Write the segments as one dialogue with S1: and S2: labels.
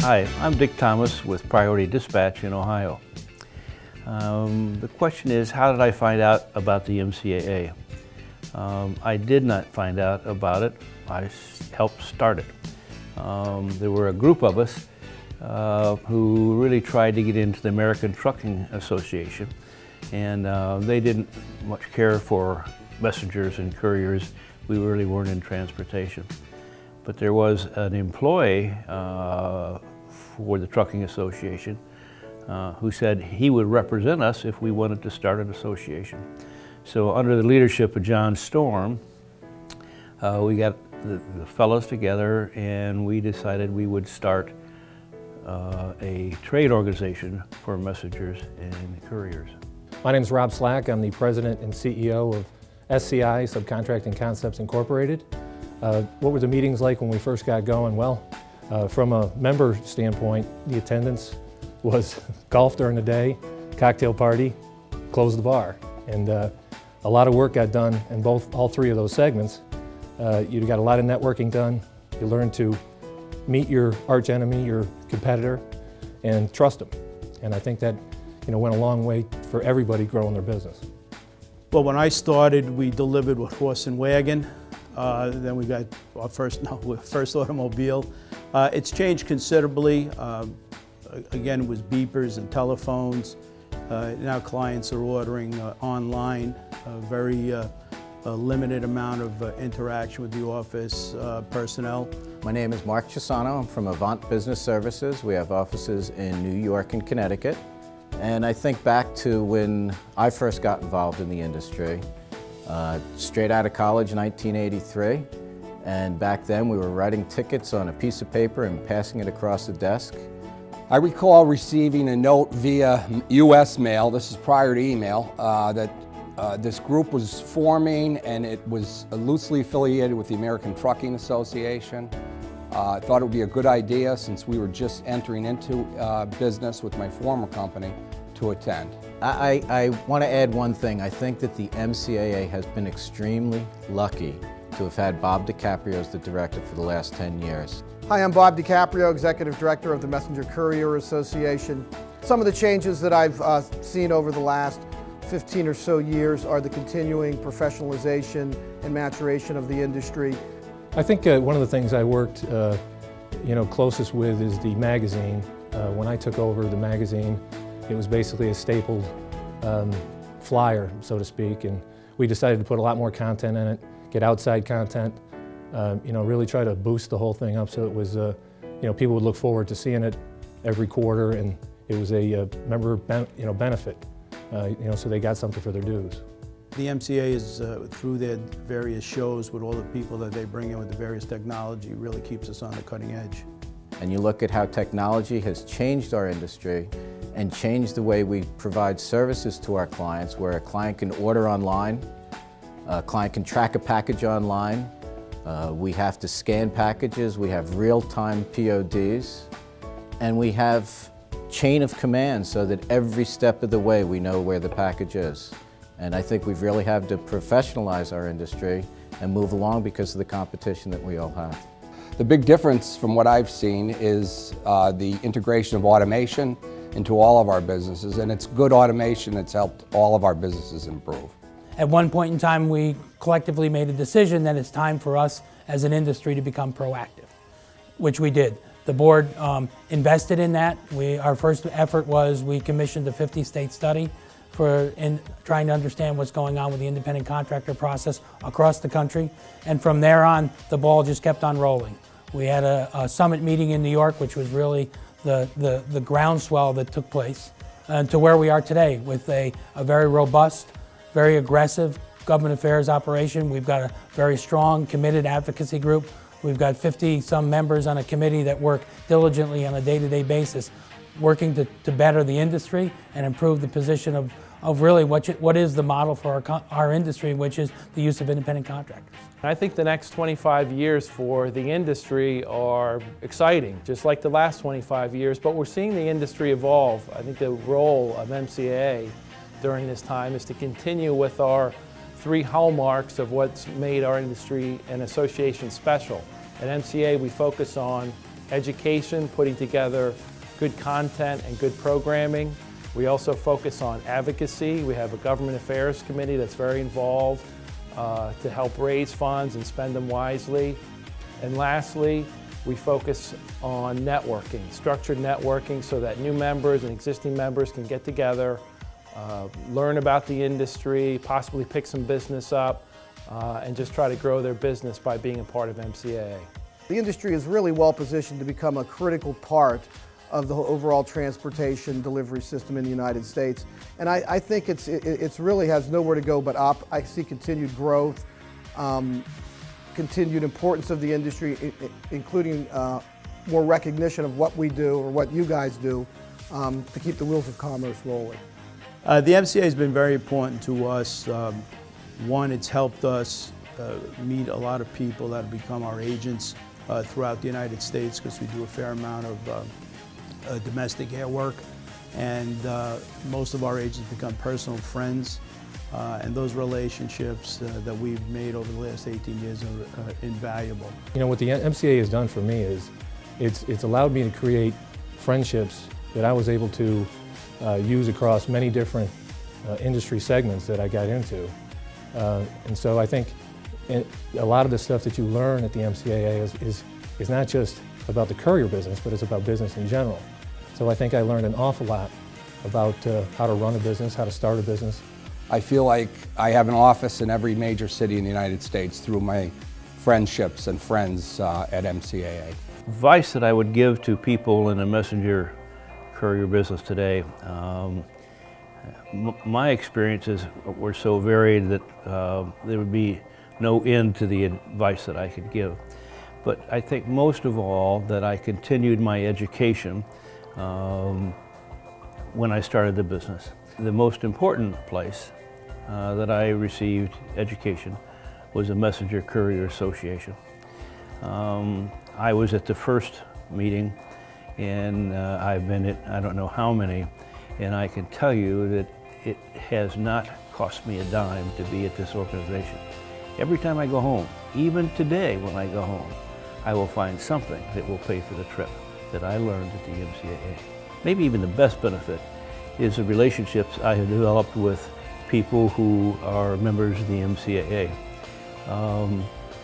S1: Hi, I'm Dick Thomas with Priority Dispatch in Ohio. The question is, how did I find out about the MCAA? I did not find out about it. I helped start it. There were a group of us who really tried to get into the American Trucking Association, and they didn't much care for messengers and couriers. We really weren't in transportation. But there was an employee for the Trucking Association who said he would represent us if we wanted to start an association. So under the leadership of John Storm, we got the fellows together and we decided we would start a trade organization for messengers and couriers.
S2: My name is Rob Slack. I'm the president and CEO of SCI, Subcontracting Concepts Incorporated. What were the meetings like when we first got going? Well, from a member standpoint, the attendance was golf during the day, cocktail party, close the bar. And a lot of work got done in all three of those segments. You got a lot of networking done. You learned to meet your arch enemy, your competitor, and trust them. And I think that went a long way for everybody growing their business.
S3: Well, when I started, we delivered with horse and wagon. Then we got our first automobile. It's changed considerably. Again, it was beepers and telephones. Now clients are ordering online. Very limited amount of interaction with the office personnel.
S4: My name is Mark Chisano. I'm from Avant Business Services. We have offices in New York and Connecticut. And I think back to when I first got involved in the industry. Straight out of college in 1983, and back then we were writing tickets on a piece of paper and passing it across the desk.
S5: I recall receiving a note via U.S. mail, this is prior to email, that this group was forming, and it was loosely affiliated with the American Trucking Association. I thought it would be a good idea, since we were just entering into business with my former company, to attend.
S4: I want to add one thing. I think that the MCAA has been extremely lucky to have had Bob DiCaprio as the director for the last 10 years.
S6: Hi, I'm Bob DiCaprio, Executive Director of the Messenger Courier Association. Some of the changes that I've seen over the last 15 or so years are the continuing professionalization and maturation of the industry.
S2: I think one of the things I worked closest with is the magazine. When I took over the magazine, it was basically a stapled flyer, so to speak, and we decided to put a lot more content in it, get outside content, really try to boost the whole thing up so it was, people would look forward to seeing it every quarter, and it was a member benefit, so they got something for their dues.
S3: The MCA is, through their various shows with all the people that they bring in with the various technology, really keeps us on the cutting edge.
S4: And you look at how technology has changed our industry and changed the way we provide services to our clients, where a client can order online, a client can track a package online, we have to scan packages, we have real-time PODs, and we have chain of command so that every step of the way we know where the package is. And I think we've really had to professionalize our industry and move along because of the competition that we all have.
S5: The big difference from what I've seen is the integration of automation into all of our businesses, and it's good automation that's helped all of our businesses improve.
S7: At one point in time, we collectively made a decision that it's time for us as an industry to become proactive, which we did. The board invested in that. Our first effort was we commissioned a 50-state study in trying to understand what's going on with the independent contractor process across the country. And from there on, the ball just kept on rolling. We had a summit meeting in New York, which was really the groundswell that took place, to where we are today with a very robust, very aggressive government affairs operation. We've got a very strong, committed advocacy group. We've got 50-some members on a committee that work diligently on a day-to-day basis, working to better the industry and improve the position of really what is the model for our industry, which is the use of independent contractors.
S8: I think the next 25 years for the industry are exciting, just like the last 25 years, but we're seeing the industry evolve. I think the role of MCAA during this time is to continue with our three hallmarks of what's made our industry and association special. At MCAA, we focus on education, putting together good content and good programming. We also focus on advocacy. We have a government affairs committee that's very involved to help raise funds and spend them wisely. And lastly, we focus on networking, structured networking, so that new members and existing members can get together, learn about the industry, possibly pick some business up, and just try to grow their business by being a part of MCAA.
S6: The industry is really well positioned to become a critical part of the overall transportation delivery system in the United States. And I think it's really has nowhere to go but up. I see continued growth, continued importance of the industry, including more recognition of what we do or what you guys do to keep the wheels of commerce rolling.
S3: The MCAA has been very important to us. One, it's helped us meet a lot of people that have become our agents throughout the United States, because we do a fair amount of domestic air work, and most of our agents become personal friends, and those relationships that we've made over the last 18 years are invaluable.
S2: You know, what the MCAA has done for me is it's allowed me to create friendships that I was able to use across many different industry segments that I got into. And so I think a lot of the stuff that you learn at the MCAA is not just about the courier business, but it's about business in general. So I think I learned an awful lot about how to run a business, how to start a business.
S5: I feel like I have an office in every major city in the United States through my friendships and friends at MCAA.
S1: Advice that I would give to people in the messenger courier business today, my experiences were so varied that there would be no end to the advice that I could give. But I think most of all that I continued my education when I started the business. The most important place that I received education was the Messenger Courier Association. I was at the first meeting, and I've been at I don't know how many, and I can tell you that it has not cost me a dime to be at this organization. Every time I go home, even today when I go home, I will find something that will pay for the trip that I learned at the MCAA. Maybe even the best benefit is the relationships I have developed with people who are members of the MCAA.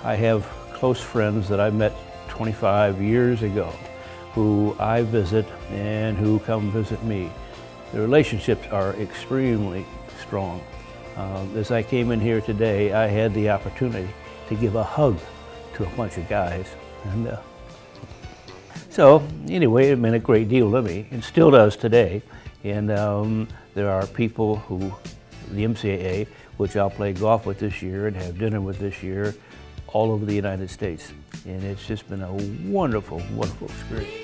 S1: I have close friends that I met 25 years ago who I visit and who come visit me. The relationships are extremely strong. As I came in here today, I had the opportunity to give a hug to a bunch of guys. And so anyway, it meant a great deal to me, and still does today. And there are people who, the MCAA, which I'll play golf with this year and have dinner with this year, all over the United States. And it's just been a wonderful, wonderful experience.